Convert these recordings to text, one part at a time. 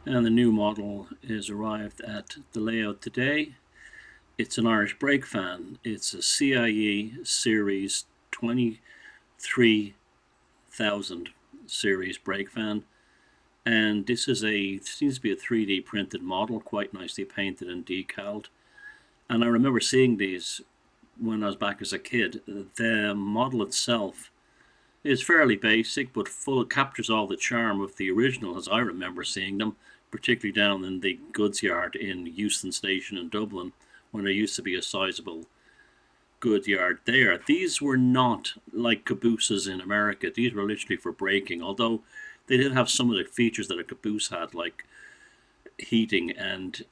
And the new model is arrived at the layout today. It's an Irish brake fan. It's a CIE Series 23,000 series brake fan. And this is seems to be a 3D printed model, quite nicely painted and decaled. And I remember seeing these when I was back as a kid. The model itself is fairly basic, but full captures all the charm of the original as I remember seeing them, particularly down in the goods yard in Euston Station in Dublin, when there used to be a sizable goods yard there. These were not like cabooses in America. These were literally for braking, although they did have some of the features that a caboose had, like heating and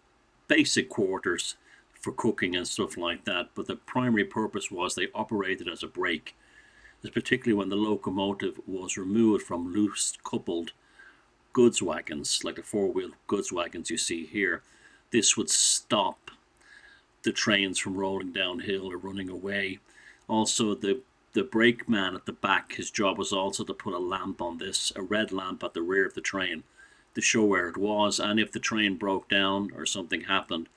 basic quarters for cooking and stuff like that. But the primary purpose was they operated as a brake, particularly when the locomotive was removed from loose coupled goods wagons, like the four-wheel goods wagons you see here. This would stop the trains from rolling downhill or running away. Also, the brakeman at the back, his job was also to put a lamp on this, a red lamp at the rear of the train, to show where it was, and if the train broke down or something happened,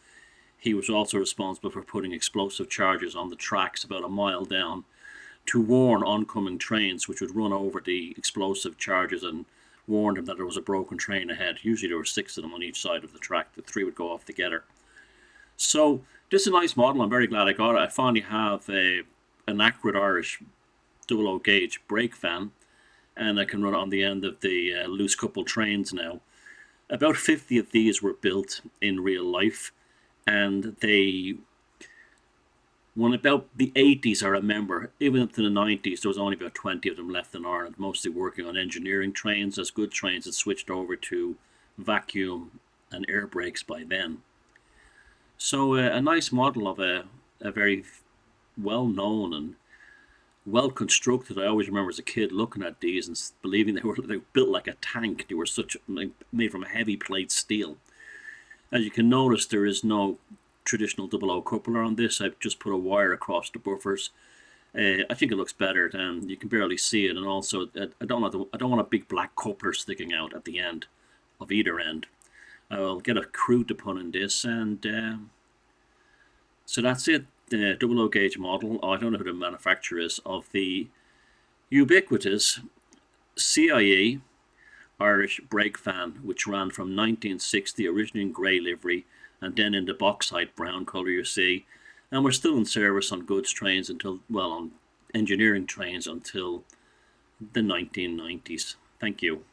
he was also responsible for putting explosive charges on the tracks about a mile down to warn oncoming trains, which would run over the explosive charges and warn them that there was a broken train ahead. Usually there were 6 of them on each side of the track. The 3 would go off together. So this is a nice model. I'm very glad I got it. I finally have an accurate Irish double O gauge brake fan, and I can run it on the end of the loose coupled trains now. About 50 of these were built in real life, and they, when about the 80s, I remember, even up to the 90s, there was only about 20 of them left in Ireland, mostly working on engineering trains, as good trains had switched over to vacuum and air brakes by then. So a nice model of a very well-known and well-constructed. I always remember as a kid looking at these and believing they were built like a tank. They were made from heavy plate steel. As you can notice, there is no traditional double O coupler on this. I've just put a wire across the buffers. I think it looks better, and you can barely see it. And also, I don't want a big black coupler sticking out at the end of either end. I'll get a crude to put in this, and so that's it. The double O gauge model. I don't know who the manufacturer is of the ubiquitous CIE Irish brake fan, which ran from 1960, originally in grey livery, and then in the bauxite brown colour you see. And we're still in service on goods trains until, well, on engineering trains until the 1990s. Thank you.